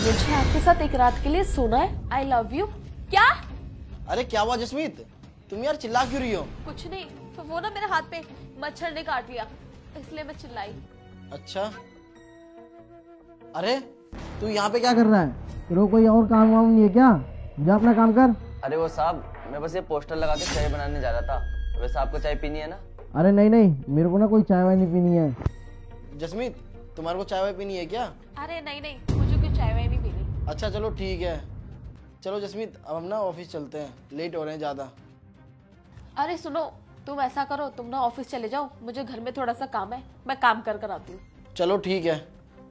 मुझे आपके साथ एक रात के लिए सोना है। I love you. क्या? अरे क्या हुआ जसमीत, तुम यार चिल्ला क्यों रही हो? कुछ नहीं, तो वो ना मेरे हाथ पे मच्छर ने काट लिया, इसलिए मैं चिल्लाई। अच्छा, अरे तू यहाँ पे क्या कर रहा है? तेरे कोई और काम वाम नहीं है क्या? जा अपना काम कर। अरे वो साहब, मैं बस ये पोस्टर लगा के चाय बनाने जा रहा था। वैसे आपको चाय पीनी है ना? अरे नहीं नहीं, मेरे को ना कोई चाय वाय नहीं पीनी है। जसमीत, तुम्हारे को चाय वाय पीनी है क्या? अरे नहीं नहीं, मुझे कोई चाय वाय नहीं पीनी। अच्छा चलो ठीक है। चलो जसमीत, अब हम ना ऑफिस चलते हैं, लेट हो रहे हैं ज़्यादा। अरे सुनो, तुम ऐसा करो, तुम ना ऑफिस चले जाओ, मुझे घर में थोड़ा सा काम है, मैं काम कर कर आती हूँ। चलो ठीक है।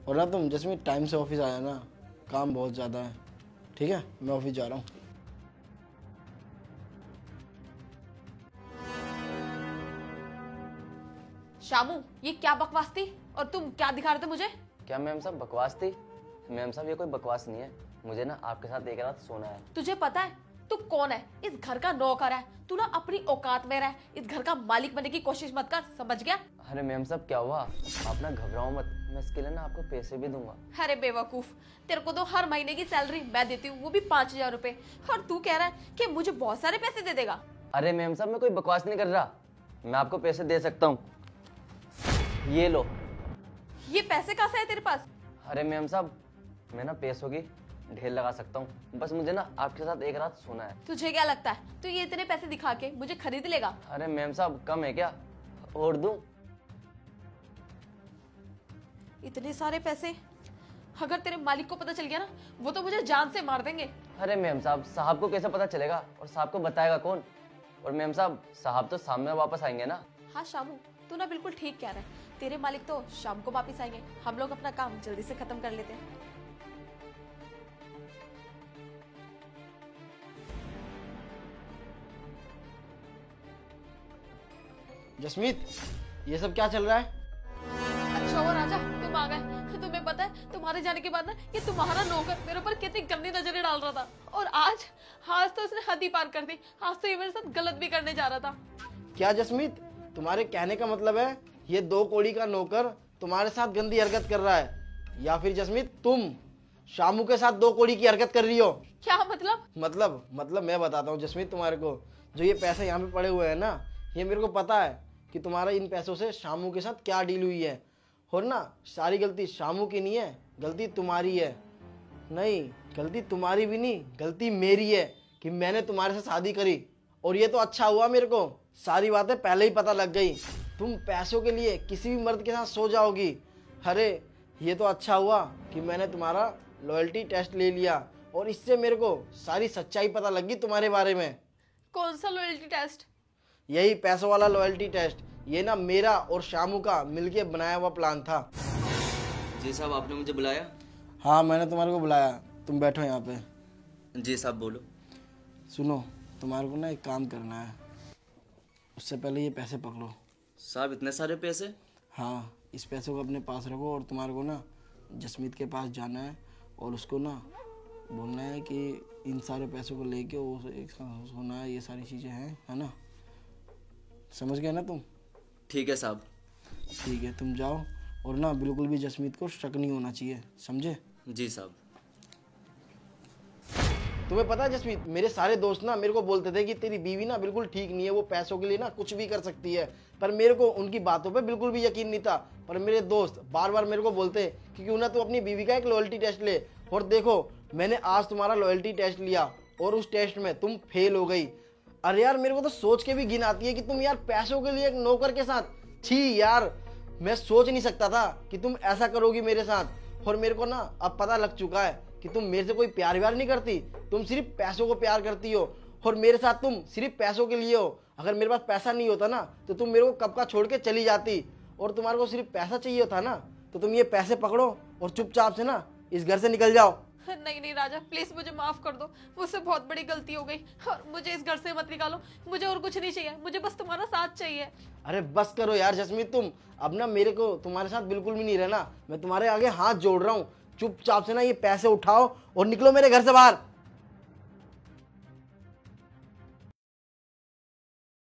और ना तुम जसमीत टाइम से ऑफिस आया ना, काम बहुत ज़्यादा है। ठीक है, मैं ऑफिस जा रहा हूँ। शामू, ये क्या बकवास थी और तुम क्या दिखा रहे थे मुझे? क्या मैम साहब बकवास थी? मैम साहब ये कोई बकवास नहीं है, मुझे ना आपके साथ एक रात सोना है। तुझे पता है तू कौन है? इस घर का नौकर है, तू ना अपनी औकात में रह, इस घर का मालिक बनने की कोशिश मत कर, समझ गया? अरे मैम साहब क्या हुआ, आप ना घबराओ मत, मैं इसके लिए ना आपको पैसे भी दूंगा। अरे बेवकूफ, तेरे को तो हर महीने की सैलरी मैं देती हूँ, वो भी 5,000 रुपए, और तू कह रहा है कि मुझे बहुत सारे पैसे दे देगा। अरे मैम साहब मैं कोई बकवास नहीं कर रहा, मैं आपको पैसे दे सकता हूँ, ये लो। ये पैसे कहाँ से है तेरे पास? अरे मैम साहब, मैं ना पैसों की ढेर लगा सकता हूँ, बस मुझे ना आपके साथ एक रात सोना है। तुझे क्या लगता है तू ये इतने पैसे दिखा के मुझे खरीद लेगा? अरे मैम साहब कम है क्या, और दूं? इतने सारे पैसे अगर तेरे मालिक को पता चल गया ना, वो तो मुझे जान से मार देंगे। अरे मैम साहब को कैसे पता चलेगा, और साहब को बताएगा कौन? और मैम साहब तो शाम में वापस आएंगे ना। हाँ शामू, तू ना बिल्कुल ठीक कह रहा है, तेरे मालिक तो शाम को वापस आएंगे, हम लोग अपना काम जल्दी से खत्म कर लेते हैं। जसमीत, ये सब क्या चल रहा है? अच्छा हुआ राजा तुम आ गए। तुम्हें पता है तुम्हारे जाने के बाद ना ये तुम्हारा नौकर मेरे ऊपर कितनी गंदी नजरें डाल रहा था, और आज तो उसने हद ही पार कर दी, आज तो ये मेरे साथ गलत भी करने जा रहा था। क्या जसमीत, तुम्हारे कहने का मतलब है ये 2 कौड़ी का नौकर तुम्हारे साथ गंदी हरकत कर रहा है, या फिर जसमीत तुम शामू के साथ 2 कौड़ी की हरकत कर रही हो? क्या मतलब? मतलब मैं बताता हूँ जसमीत तुम्हारे को, जो ये पैसे यहाँ पे पड़े हुए हैं ना, ये मेरे को पता है कि तुम्हारा इन पैसों से शामू के साथ क्या डील हुई है। और ना सारी गलती शामू की नहीं है, गलती तुम्हारी है। नहीं, गलती तुम्हारी भी नहीं, गलती मेरी है कि मैंने तुम्हारे से शादी करी। और ये तो अच्छा हुआ, मेरे को सारी बातें पहले ही पता लग गई। तुम पैसों के लिए किसी भी मर्द के साथ सो जाओगी। अरे ये तो अच्छा हुआ कि मैंने तुम्हारा लॉयल्टी टेस्ट ले लिया, और इससे मेरे को सारी सच्चाई पता लग गई तुम्हारे बारे में। कौन सा लॉयल्टी टेस्ट? यही पैसों वाला लॉयल्टी टेस्ट। ये ना मेरा और शामू का मिलके बनाया हुआ प्लान था। जी साहब, आपने मुझे बुलाया? हाँ, मैंने तुम्हारे को बुलाया, तुम बैठो यहाँ पे। जी साहब बोलो। सुनो, तुम्हारे को ना एक काम करना है, उससे पहले ये पैसे पकड़ो। साहब इतने सारे पैसे? हाँ, इस पैसे को अपने पास रखो, और तुम्हारे को ना जसमीत के पास जाना है, और उसको ना बोलना है कि इन सारे पैसों को लेके वो एक साथ सोना है, ये सारी चीज़ें हैं, है ना? समझ गए ना तुम? ठीक है साहब। ठीक है, तुम जाओ, और ना बिल्कुल भी जसमीत को शक नहीं होना चाहिए, समझे? जी साहब। तुम्हें पता है जसमीत, मेरे सारे दोस्त ना मेरे को बोलते थे कि तेरी बीवी ना बिल्कुल ठीक नहीं है, वो पैसों के लिए ना कुछ भी कर सकती है, पर मेरे को उनकी बातों पे बिल्कुल भी यकीन नहीं था। पर मेरे दोस्त बार बार मेरे को बोलते कि क्यों ना तू अपनी बीवी का एक लॉयल्टी टेस्ट ले। और देखो, मैंने आज तुम्हारा लॉयल्टी टेस्ट लिया, और उस टेस्ट में तुम फेल हो गई। अरे यार, मेरे को तो सोच के भी घिन आती है कि तुम यार पैसों के लिए एक नौकर के साथ, छी यार, मैं सोच नहीं सकता था कि तुम ऐसा करोगी मेरे साथ। और मेरे को ना अब पता लग चुका है कि तुम मेरे से कोई प्यार व्यार नहीं करती, तुम सिर्फ पैसों को प्यार करती हो, और मेरे साथ तुम सिर्फ पैसों के लिए हो। अगर मेरे पास पैसा नहीं होता ना, तो तुम मेरे को कब का छोड़ के चली जाती, और तुम्हारे को सिर्फ पैसा चाहिए था ना, तो तुम ये पैसे पकड़ो और चुपचाप से ना इस घर से निकल जाओ। नहीं नहीं राजा, प्लीज मुझे माफ कर दो, मुझसे बहुत बड़ी गलती हो गई, और मुझे इस घर से मत निकालो, मुझे और कुछ नहीं चाहिए, मुझे बस तुम्हारा साथ चाहिए। अरे बस करो यार जसमीत, तुम अब ना मेरे को तुम्हारे साथ बिल्कुल भी नहीं रहना, मैं तुम्हारे आगे हाथ जोड़ रहा हूँ। चुपचाप से ना ये पैसे उठाओ और निकलो मेरे घर से बाहर।